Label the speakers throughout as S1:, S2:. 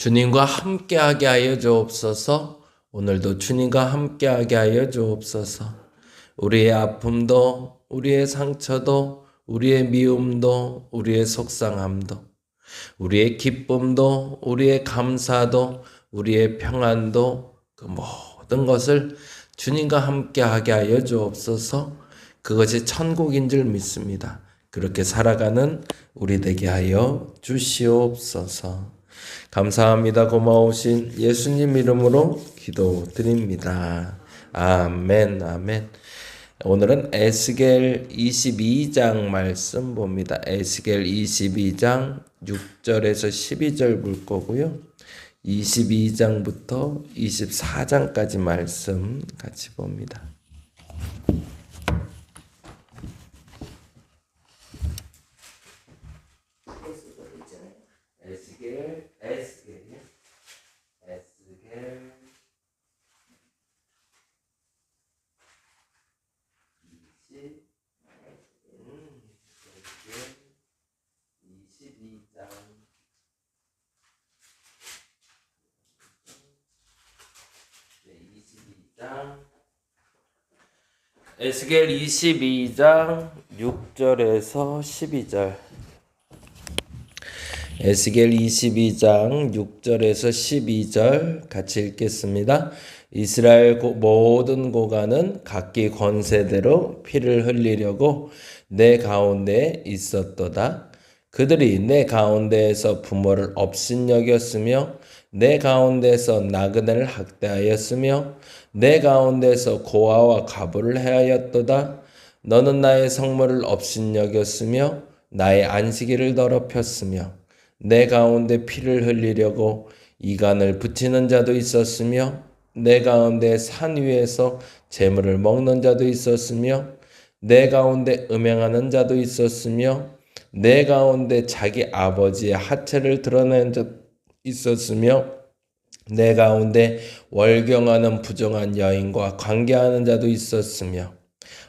S1: 주님과 함께하게 하여 주옵소서. 오늘도 주님과 함께하게 하여 주옵소서. 우리의 아픔도, 우리의 상처도, 우리의 미움도, 우리의 속상함도, 우리의 기쁨도, 우리의 감사도, 우리의 평안도, 그 모든 것을 주님과 함께하게 하여 주옵소서. 그것이 천국인 줄 믿습니다. 그렇게 살아가는 우리 되게 하여 주시옵소서. 감사합니다. 고마우신 예수님 이름으로 기도드립니다. 아멘, 아멘. 오늘은 에스겔 22장 말씀 봅니다. 에스겔 22장 6절에서 12절 볼 거고요. 22장부터 24장까지 말씀 같이 봅니다. 에스겔 22장 6절에서 12절. 에스겔 22장 6절에서 12절 같이 읽겠습니다. 이스라엘 모든 고관은 각기 권세대로 피를 흘리려고 내 가운데 있었도다. 그들이 내 가운데에서 부모를 업신여겼으며 내 가운데서 나그네를 학대하였으며 내 가운데서 고아와 가부를 해하였도다. 너는 나의 성물을 업신여겼으며 나의 안식일을 더럽혔으며 내 가운데 피를 흘리려고 이간을 붙이는 자도 있었으며 내 가운데 산 위에서 재물을 먹는 자도 있었으며 내 가운데 음행하는 자도 있었으며 내 가운데 자기 아버지의 하체를 드러낸 자 있었으며 내 가운데 월경하는 부정한 여인과 관계하는 자도 있었으며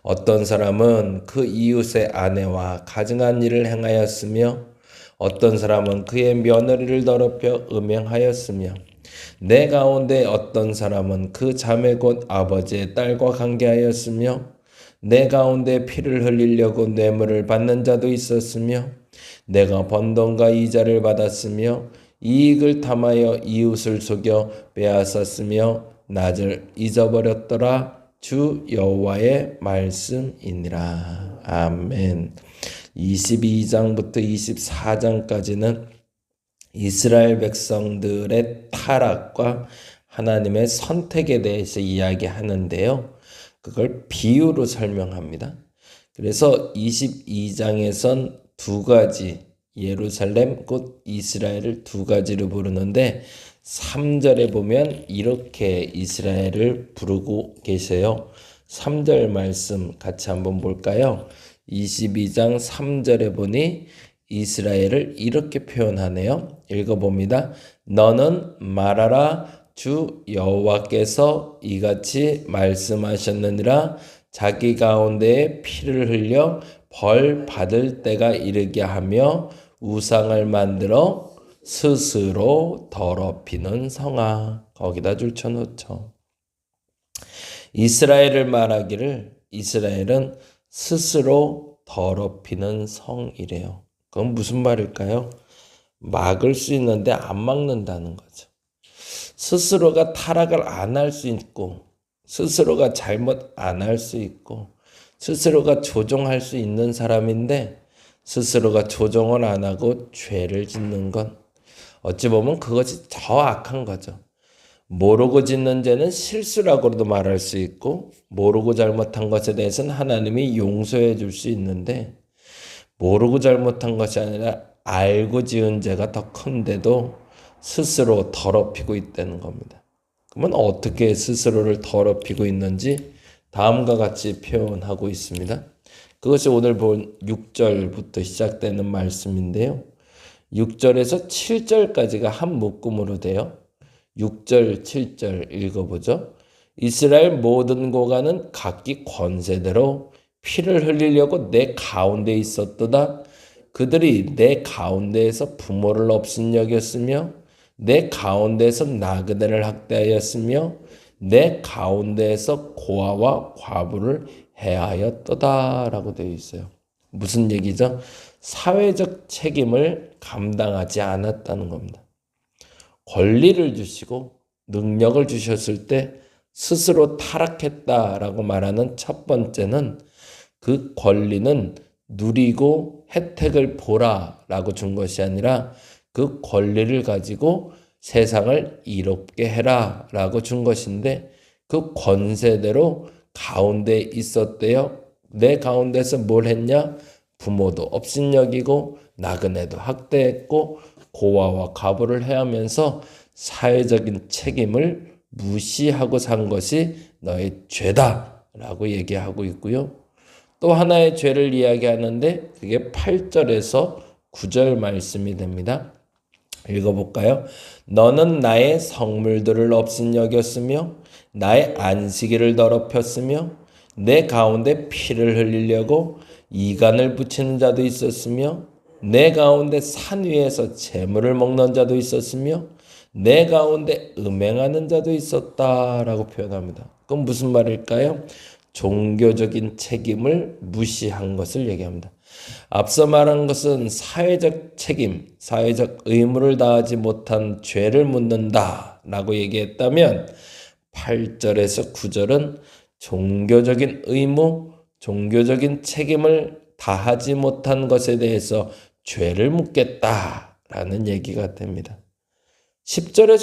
S1: 어떤 사람은 그 이웃의 아내와 가증한 일을 행하였으며 어떤 사람은 그의 며느리를 더럽혀 음행하였으며 내 가운데 어떤 사람은 그 자매 곧 아버지의 딸과 관계하였으며 내 가운데 피를 흘리려고 뇌물을 받는 자도 있었으며 내가 번 돈과 이자를 받았으며 이익을 탐하여 이웃을 속여 빼앗았으며 낯을 잊어버렸더라. 주 여호와의 말씀이니라. 아멘. 22장부터 24장까지는 이스라엘 백성들의 타락과 하나님의 선택에 대해서 이야기하는데요. 그걸 비유로 설명합니다. 그래서 22장에선 두 가지, 예루살렘 곧 이스라엘을 두 가지로 부르는데 3절에 보면 이렇게 이스라엘을 부르고 계세요. 3절 말씀 같이 한번 볼까요? 22장 3절에 보니 이스라엘을 이렇게 표현하네요. 읽어봅니다. 너는 말하라. 주 여호와께서 이같이 말씀하셨느니라. 자기 가운데에 피를 흘려 벌 받을 때가 이르게 하며 우상을 만들어 스스로 더럽히는 성아. 거기다 줄쳐놓죠. 이스라엘을 말하기를 이스라엘은 스스로 더럽히는 성이래요. 그건 무슨 말일까요? 막을 수 있는데 안 막는다는 거죠. 스스로가 타락을 안 할 수 있고 스스로가 잘못 안 할 수 있고 스스로가 조정할 수 있는 사람인데 스스로가 조정을 안 하고 죄를 짓는 건 어찌 보면 그것이 더 악한 거죠. 모르고 짓는 죄는 실수라고도 말할 수 있고 모르고 잘못한 것에 대해서는 하나님이 용서해 줄 수 있는데 모르고 잘못한 것이 아니라 알고 지은 죄가 더 큰데도 스스로 더럽히고 있다는 겁니다. 그러면 어떻게 스스로를 더럽히고 있는지 다음과 같이 표현하고 있습니다. 그것이 오늘 본 6절부터 시작되는 말씀인데요. 6절에서 7절까지가 한 묶음으로 돼요. 6절, 7절 읽어보죠. 이스라엘 모든 고관은 각기 권세대로 피를 흘리려고 내 가운데 있었도다. 그들이 내 가운데에서 부모를 업신여겼으며 내 가운데에서 나그네를 학대하였으며 내 가운데에서 고아와 과부를 해하였도다 라고 되어 있어요. 무슨 얘기죠? 사회적 책임을 감당하지 않았다는 겁니다. 권리를 주시고 능력을 주셨을 때 스스로 타락했다라고 말하는 첫 번째는 그 권리는 누리고 혜택을 보라라고 준 것이 아니라 그 권리를 가지고 세상을 이롭게 해라라고 준 것인데 그 권세대로 가운데 있었대요. 내 가운데서 뭘 했냐? 부모도 업신여기고 나그네도 학대했고 고아와 과부를 해하면서 사회적인 책임을 무시하고 산 것이 너의 죄다라고 얘기하고 있고요. 또 하나의 죄를 이야기하는데 그게 8절에서 9절 말씀이 됩니다. 읽어볼까요? 너는 나의 성물들을 업신여겼으며 나의 안식일을 더럽혔으며 내 가운데 피를 흘리려고 이간을 붙이는 자도 있었으며 내 가운데 산 위에서 재물을 먹는 자도 있었으며 내 가운데 음행하는 자도 있었다라고 표현합니다. 그건 무슨 말일까요? 종교적인 책임을 무시한 것을 얘기합니다. 앞서 말한 것은 사회적 책임, 사회적 의무를 다하지 못한 죄를 묻는다라고 얘기했다면 8절에서 9절은 종교적인 의무, 종교적인 책임을 다하지 못한 것에 대해서 죄를 묻겠다라는 얘기가 됩니다. 10절에서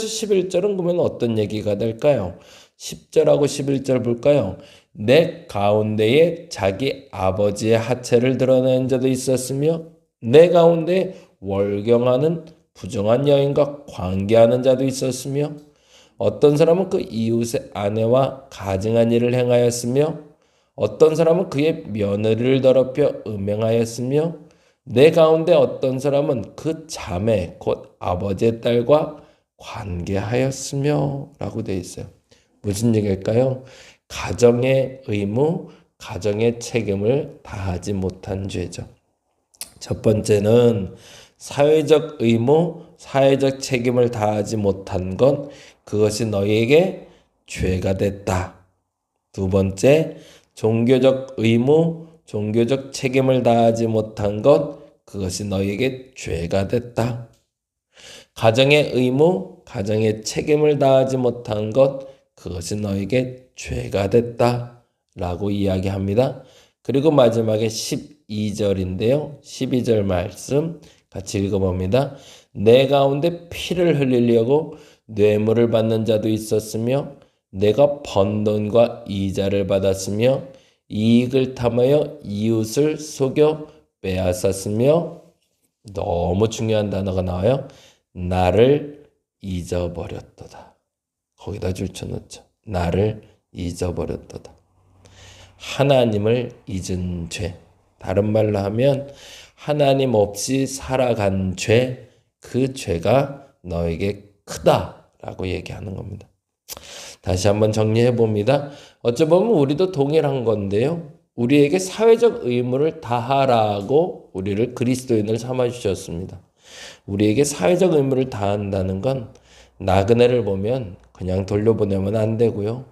S1: 11절은 그러면 어떤 얘기가 될까요? 10절하고 11절 볼까요? 내 가운데에 자기 아버지의 하체를 드러낸 자도 있었으며 내 가운데 월경하는 부정한 여인과 관계하는 자도 있었으며 어떤 사람은 그 이웃의 아내와 가증한 일을 행하였으며 어떤 사람은 그의 며느리를 더럽혀 음행하였으며 내 가운데 어떤 사람은 그 자매 곧 아버지의 딸과 관계하였으며 라고 되어 있어요. 무슨 얘기일까요? 가정의 의무, 가정의 책임을 다하지 못한 죄죠. 첫 번째는 사회적 의무, 사회적 책임을 다하지 못한 것, 그것이 너희에게 죄가 됐다. 두 번째, 종교적 의무, 종교적 책임을 다하지 못한 것, 그것이 너희에게 죄가 됐다. 가정의 의무, 가정의 책임을 다하지 못한 것, 그것이 너에게 죄가 됐다 라고 이야기합니다. 그리고 마지막에 12절인데요. 12절 말씀 같이 읽어봅니다. 내 가운데 피를 흘리려고 뇌물을 받는 자도 있었으며 내가 번 돈과 이자를 받았으며 이익을 탐하여 이웃을 속여 빼앗았으며 너무 중요한 단어가 나와요. 나를 잊어버렸도다. 거기다 줄쳐놓죠. 나를 잊어버렸도다. 하나님을 잊은 죄. 다른 말로 하면 하나님 없이 살아간 죄, 그 죄가 너에게 크다라고 얘기하는 겁니다. 다시 한번 정리해 봅니다. 어쩌보면 우리도 동일한 건데요. 우리에게 사회적 의무를 다하라고 우리를 그리스도인을 삼아주셨습니다. 우리에게 사회적 의무를 다한다는 건 나그네를 보면 그냥 돌려보내면 안 되고요.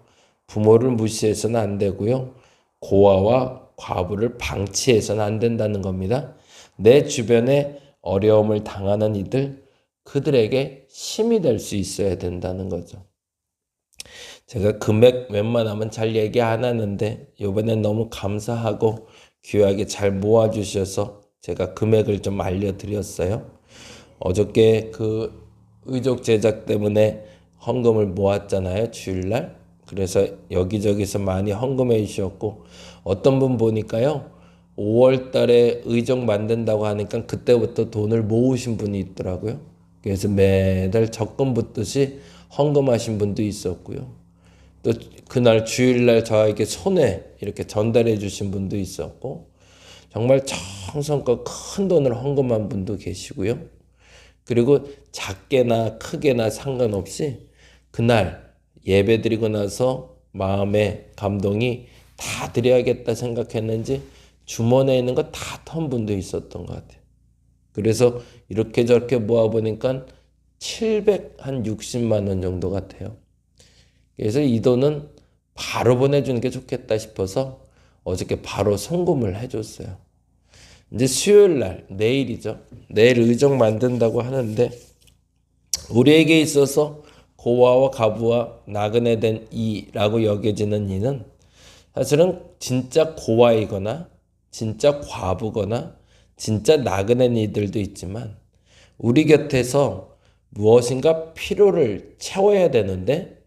S1: 부모를 무시해서는 안 되고요. 고아와 과부를 방치해서는 안 된다는 겁니다. 내 주변에 어려움을 당하는 이들, 그들에게 힘이 될 수 있어야 된다는 거죠. 제가 금액 웬만하면 잘 얘기 안 하는데 이번엔 너무 감사하고 귀하게 잘 모아주셔서 제가 금액을 좀 알려드렸어요. 어저께 그 의족 제작 때문에 헌금을 모았잖아요. 주일날. 그래서 여기저기서 많이 헌금해 주셨고 어떤 분 보니까요. 5월 달에 의족 만든다고 하니까 그때부터 돈을 모으신 분이 있더라고요. 그래서 매달 적금 붓듯이 헌금하신 분도 있었고요. 또 그날 주일날 저에게 손에 이렇게 전달해 주신 분도 있었고 정말 정성껏 큰 돈을 헌금한 분도 계시고요. 그리고 작게나 크게나 상관없이 그날 예배 드리고 나서 마음의 감동이 다 드려야겠다 생각했는지 주머니에 있는 거 다 턴 분도 있었던 것 같아요. 그래서 이렇게 저렇게 모아보니까 760만 원 정도 같아요. 그래서 이 돈은 바로 보내주는 게 좋겠다 싶어서 어저께 바로 송금을 해줬어요. 이제 수요일 날, 내일이죠. 내일 의정 만든다고 하는데 우리에게 있어서 고아와 가부와 나그네 된 이라고 여겨지는 이는 사실은 진짜 고아이거나 진짜 과부거나 진짜 나그네 이들도 있지만 우리 곁에서 무엇인가 필요를 채워야 되는데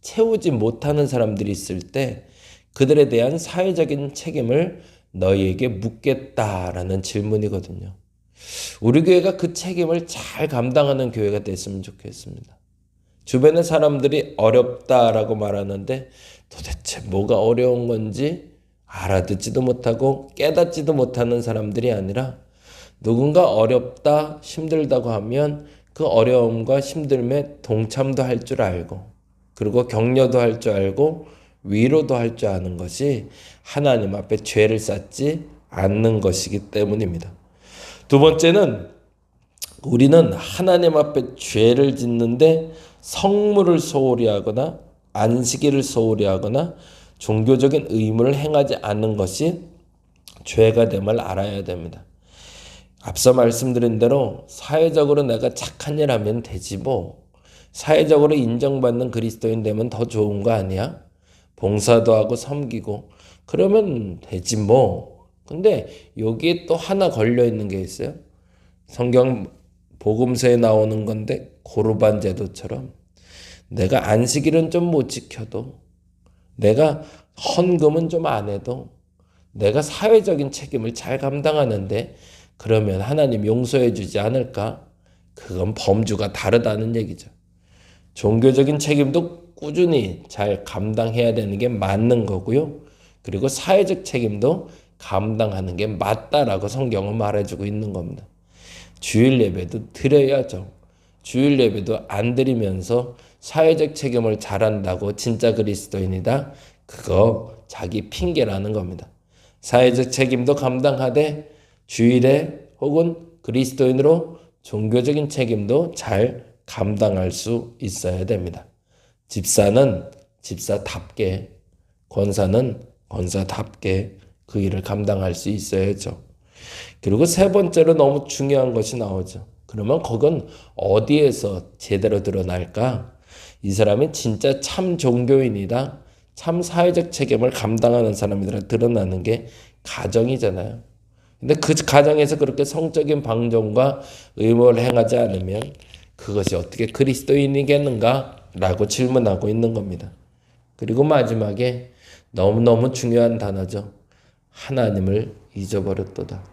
S1: 채우지 못하는 사람들이 있을 때 그들에 대한 사회적인 책임을 너희에게 묻겠다라는 질문이거든요. 우리 교회가 그 책임을 잘 감당하는 교회가 됐으면 좋겠습니다. 주변의 사람들이 어렵다라고 말하는데 도대체 뭐가 어려운 건지 알아듣지도 못하고 깨닫지도 못하는 사람들이 아니라 누군가 어렵다, 힘들다고 하면 그 어려움과 힘듦에 동참도 할 줄 알고 그리고 격려도 할 줄 알고 위로도 할 줄 아는 것이 하나님 앞에 죄를 쌓지 않는 것이기 때문입니다. 두 번째는 우리는 하나님 앞에 죄를 짓는데 성물을 소홀히 하거나 안식일을 소홀히 하거나 종교적인 의무를 행하지 않는 것이 죄가 됨을 알아야 됩니다. 앞서 말씀드린 대로 사회적으로 내가 착한 일 하면 되지 뭐. 사회적으로 인정받는 그리스도인 되면 더 좋은 거 아니야? 봉사도 하고 섬기고 그러면 되지 뭐. 근데 여기에 또 하나 걸려 있는 게 있어요. 성경 복음서에 나오는 건데 고르반 제도처럼 내가 안식일은 좀 못 지켜도 내가 헌금은 좀 안 해도 내가 사회적인 책임을 잘 감당하는데 그러면 하나님 용서해 주지 않을까? 그건 범주가 다르다는 얘기죠. 종교적인 책임도 꾸준히 잘 감당해야 되는 게 맞는 거고요. 그리고 사회적 책임도 감당하는 게 맞다라고 성경은 말해주고 있는 겁니다. 주일 예배도 드려야죠. 주일 예배도 안 드리면서 사회적 책임을 잘한다고 진짜 그리스도인이다. 그거 자기 핑계라는 겁니다. 사회적 책임도 감당하되 주일에 혹은 그리스도인으로 종교적인 책임도 잘 감당할 수 있어야 됩니다. 집사는 집사답게, 권사는 권사답게 그 일을 감당할 수 있어야죠. 그리고 세 번째로 너무 중요한 것이 나오죠. 그러면 그건 어디에서 제대로 드러날까? 이 사람이 진짜 참 종교인이다. 참 사회적 책임을 감당하는 사람이라 드러나는 게 가정이잖아요. 근데 그 가정에서 그렇게 성적인 방종과 의무를 행하지 않으면 그것이 어떻게 그리스도인이겠는가? 라고 질문하고 있는 겁니다. 그리고 마지막에 너무너무 중요한 단어죠. 하나님을 잊어버렸도다.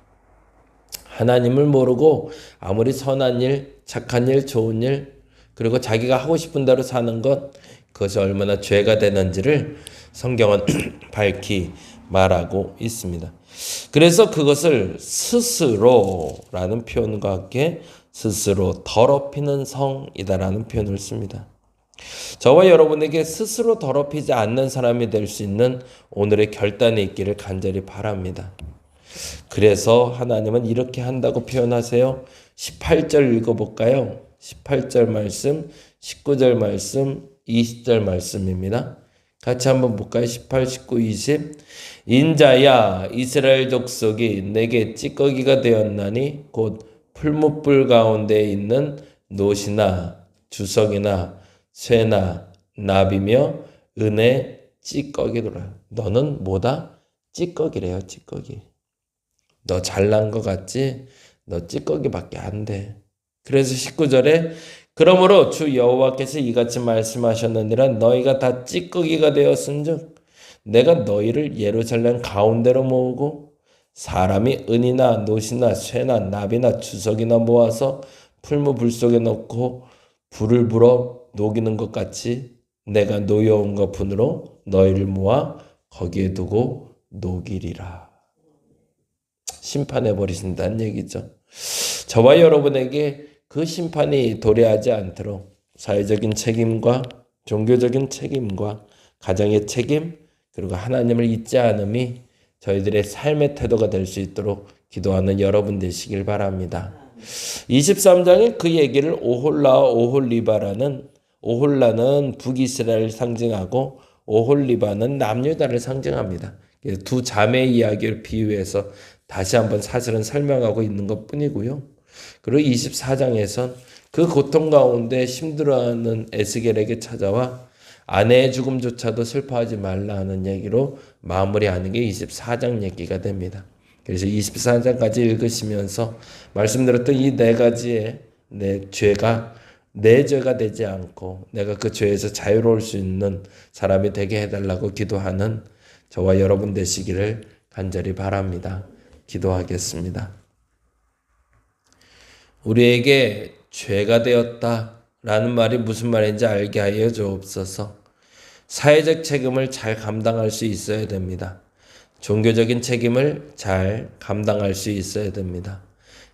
S1: 하나님을 모르고 아무리 선한 일, 착한 일, 좋은 일, 그리고 자기가 하고 싶은 대로 사는 것, 그것이 얼마나 죄가 되는지를 성경은 밝히 말하고 있습니다. 그래서 그것을 스스로라는 표현과 함께 스스로 더럽히는 성이다라는 표현을 씁니다. 저와 여러분에게 스스로 더럽히지 않는 사람이 될 수 있는 오늘의 결단이 있기를 간절히 바랍니다. 그래서 하나님은 이렇게 한다고 표현하세요. 18절 읽어볼까요? 18절 말씀, 19절 말씀, 20절 말씀입니다. 같이 한번 볼까요? 18, 19, 20. 인자야 이스라엘 족속이 내게 찌꺼기가 되었나니 곧 풀무불 가운데 있는 노시나 주석이나 쇠나 나비며 은의 찌꺼기더라. 너는 뭐다? 찌꺼기래요. 찌꺼기. 너 잘난 것 같지? 너 찌꺼기밖에 안 돼. 그래서 19절에 그러므로 주 여호와께서 이같이 말씀하셨느니라 너희가 다 찌꺼기가 되었은즉 내가 너희를 예루살렘 가운데로 모으고 사람이 은이나 노시나 쇠나 나비나 주석이나 모아서 풀무불 속에 넣고 불을 불어 녹이는 것 같이 내가 노여움과 분으로 너희를 모아 거기에 두고 녹이리라. 심판해 버리신다는 얘기죠. 저와 여러분에게 그 심판이 도래하지 않도록 사회적인 책임과 종교적인 책임과 가정의 책임 그리고 하나님을 잊지 않음이 저희들의 삶의 태도가 될 수 있도록 기도하는 여러분 되시길 바랍니다. 23장에 그 얘기를 오홀라와 오홀리바라는, 오홀라는 북이스라엘을 상징하고 오홀리바는 남유다를 상징합니다. 두 자매 이야기를 비유해서 다시 한번 사실은 설명하고 있는 것 뿐이고요. 그리고 24장에선 그 고통 가운데 힘들어하는 에스겔에게 찾아와 아내의 죽음조차도 슬퍼하지 말라 하는 얘기로 마무리하는 게 24장 얘기가 됩니다. 그래서 24장까지 읽으시면서 말씀드렸던 이 네 가지의 내 죄가 되지 않고 내가 그 죄에서 자유로울 수 있는 사람이 되게 해달라고 기도하는 저와 여러분 되시기를 간절히 바랍니다. 기도하겠습니다. 우리에게 죄가 되었다라는 말이 무슨 말인지 알게 하여 주옵소서. 사회적 책임을 잘 감당할 수 있어야 됩니다. 종교적인 책임을 잘 감당할 수 있어야 됩니다.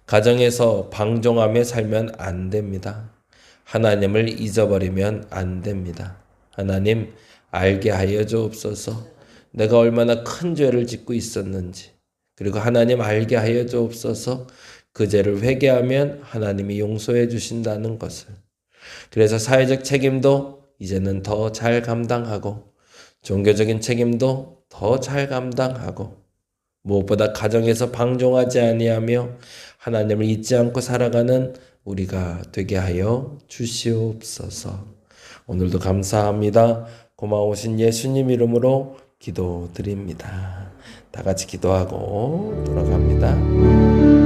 S1: 가정에서 방종하며 살면 안 됩니다. 하나님을 잊어버리면 안 됩니다. 하나님 알게 하여 주옵소서. 내가 얼마나 큰 죄를 짓고 있었는지, 그리고 하나님 알게 하여 주옵소서. 그 죄를 회개하면 하나님이 용서해 주신다는 것을. 그래서 사회적 책임도 이제는 더 잘 감당하고 종교적인 책임도 더 잘 감당하고 무엇보다 가정에서 방종하지 아니하며 하나님을 잊지 않고 살아가는 우리가 되게 하여 주시옵소서. 오늘도 감사합니다. 고마우신 예수님 이름으로 기도드립니다. 다 같이 기도하고 돌아갑니다.